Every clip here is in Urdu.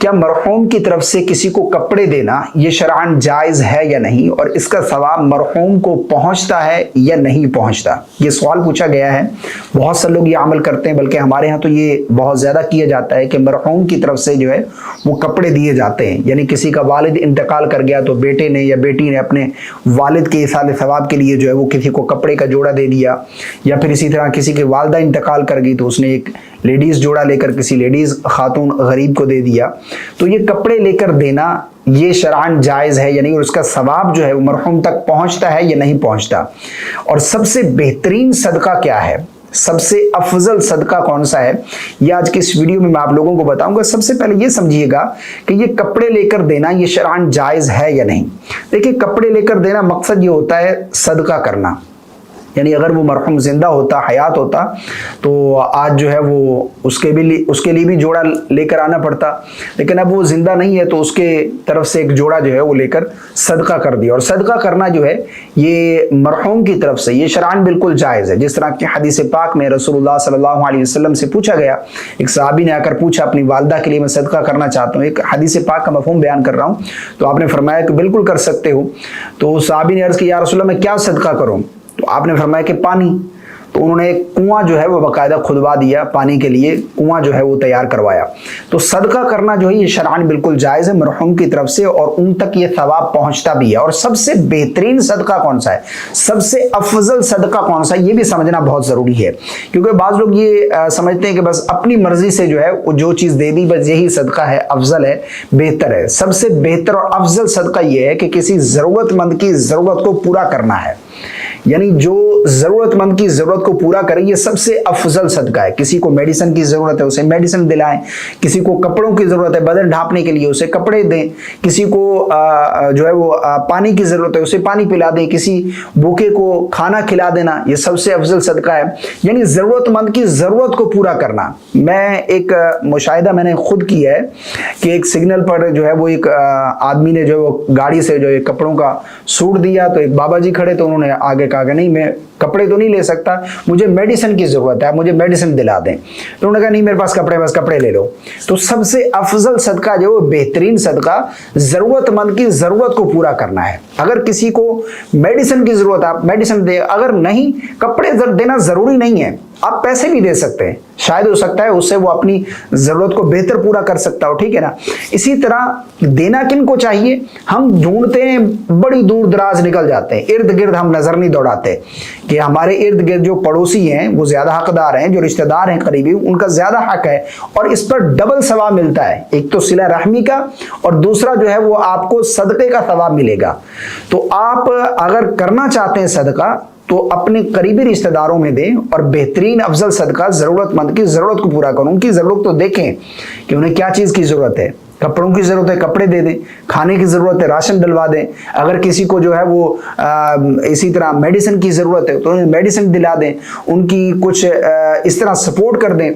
کیا مرحوم کی طرف سے کسی کو کپڑے دینا یہ شرعاً جائز ہے یا نہیں، اور اس کا ثواب مرحوم کو پہنچتا ہے یا نہیں پہنچتا؟ یہ سوال پوچھا گیا ہے۔ بہت سے لوگ یہ عمل کرتے ہیں، بلکہ ہمارے ہاں تو یہ بہت زیادہ کیا جاتا ہے کہ مرحوم کی طرف سے جو ہے وہ کپڑے دیے جاتے ہیں۔ یعنی کسی کا والد انتقال کر گیا تو بیٹے نے یا بیٹی نے اپنے والد کے ایصال ثواب کے لیے جو ہے وہ کسی کو کپڑے کا جوڑا دے دیا، یا پھر اسی طرح کسی کی والدہ انتقال کر گئی تو اس نے ایک لیڈیز جوڑا لے کر کسی لیڈیز خاتون غریب کو دے دیا۔ تو یہ کپڑے لے کر دینا یہ شرعاً جائز ہے یا نہیں، اور اس کا ثواب جو ہے وہ مرحوم تک پہنچتا ہے یا نہیں پہنچتا؟ اور سب سے بہترین صدقہ کیا ہے، سب سے افضل صدقہ کون سا ہے، یہ آج کے اس ویڈیو میں آپ لوگوں کو بتاؤں گا۔ سب سے پہلے یہ سمجھیے گا کہ یہ کپڑے لے کر دینا یہ شرعاً جائز ہے یا نہیں۔ دیکھیں، کپڑے لے کر دینا مقصد یہ ہوتا ہے صدقہ کرنا۔ یعنی اگر وہ مرحوم زندہ ہوتا، حیات ہوتا، تو آج جو ہے وہ اس کے لیے بھی جوڑا لے کر آنا پڑتا، لیکن اب وہ زندہ نہیں ہے تو اس کے طرف سے ایک جوڑا جو ہے وہ لے کر صدقہ کر دیا۔ اور صدقہ کرنا جو ہے یہ مرحوم کی طرف سے یہ شرعاً بالکل جائز ہے۔ جس طرح کہ حدیث پاک میں رسول اللہ صلی اللہ علیہ وسلم سے پوچھا گیا، ایک صحابی نے آ کر پوچھا اپنی والدہ کے لیے میں صدقہ کرنا چاہتا ہوں، ایک حدیث پاک کا مفہوم بیان کر رہا ہوں، تو آپ نے فرمایا کہ بالکل کر سکتے ہو۔ تو صحابی نے عرض کی، یا رسول اللہ میں کیا صدقہ کروں؟ تو آپ نے فرمایا کہ پانی۔ تو انہوں نے ایک کنواں جو ہے وہ باقاعدہ کھدوا دیا، پانی کے لیے کنواں جو ہے وہ تیار کروایا۔ تو صدقہ کرنا جو ہے یہ شرعاً بالکل جائز ہے مرحوم کی طرف سے، اور ان تک یہ ثواب پہنچتا بھی ہے۔ اور سب سے بہترین صدقہ کون سا ہے، سب سے افضل صدقہ کون سا ہے، یہ بھی سمجھنا بہت ضروری ہے، کیونکہ بعض لوگ یہ سمجھتے ہیں کہ بس اپنی مرضی سے جو ہے وہ جو چیز دے دی بس یہی صدقہ ہے، افضل ہے، بہتر ہے۔ سب سے بہتر اور افضل صدقہ یہ ہے کہ کسی ضرورت مند کی ضرورت کو پورا کرنا ہے۔ یعنی جو ضرورت مند کی ضرورت کو پورا کرے یہ سب سے افضل صدقہ ہے۔ کسی کو میڈیسن کی ضرورت ہے اسے میڈیسن دلائیں، کسی کو کپڑوں کی ضرورت ہے بدن ڈھانپنے کے لیے اسے کپڑے دیں، کسی کو جو ہے وہ پانی کی ضرورت ہے اسے پانی پلا دیں، کسی بھوکے کو کھانا کھلا دینا، یہ سب سے افضل صدقہ ہے۔ یعنی ضرورت مند کی ضرورت کو پورا کرنا۔ میں ایک مشاہدہ میں نے خود کیا ہے کہ ایک سگنل پر جو ہے وہ ایک آدمی نے جو وہ گاڑی سے جو کپڑوں کا سوٹ دیا، تو ایک بابا جی کھڑے تو انہوں نے آگے کہا کہ نہیں میں کپڑے تو نہیں لے سکتا، مجھے میڈیسن کی ضرورت ہے، مجھے میڈیسن دلا دیں۔ تو انہوں نے کہا نہیں میرے پاس کپڑے، بس کپڑے لے لو۔ تو سب سے افضل صدقہ جو بہترین صدقہ ضرورت مند کی ضرورت کو پورا کرنا ہے۔ اگر کسی کو میڈیسن کی ضرورت ہے آپ میڈیسن دے، اگر نہیں کپڑے دینا ضروری نہیں ہے، آپ پیسے بھی دے سکتے ہیں، شاید ہو سکتا ہے اس سے وہ اپنی ضرورت کو بہتر پورا کر سکتا ہو، ٹھیک ہے نا۔ اسی طرح دینا کن کو چاہیے، ہم ڈھونڈتے ہیں بڑی دور دراز نکل جاتے ہیں، ارد گرد ہم نظر نہیں دوڑاتے کہ ہمارے ارد گرد جو پڑوسی ہیں وہ زیادہ حقدار ہیں، جو رشتہ دار ہیں قریبی ان کا زیادہ حق ہے، اور اس پر ڈبل ثواب ملتا ہے، ایک تو صلہ رحمی کا اور دوسرا جو ہے وہ آپ کو صدقے کا ثواب ملے گا۔ تو آپ اگر کرنا چاہتے ہیں صدقہ تو اپنے قریبی رشتہ داروں میں دیں، اور بہترین افضل صدقہ ضرورت مند کی ضرورت کو پورا کریں۔ ان کی ضرورت تو دیکھیں کہ انہیں کیا چیز کی ضرورت ہے، کپڑوں کی ضرورت ہے کپڑے دے دیں، کھانے کی ضرورت ہے راشن ڈلوا دیں، اگر کسی کو جو ہے وہ اسی طرح میڈیسن کی ضرورت ہے تو انہیں میڈیسن دلا دیں، ان کی کچھ اس طرح سپورٹ کر دیں،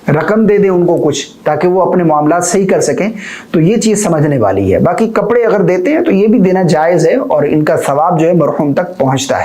رقم دے دیں ان کو کچھ، تاکہ وہ اپنے معاملات صحیح کر سکیں۔ تو یہ چیز سمجھنے والی ہے۔ باقی کپڑے اگر دیتے ہیں تو یہ بھی دینا جائز ہے، اور ان کا ثواب جو ہے مرحوم تک پہنچتا ہے۔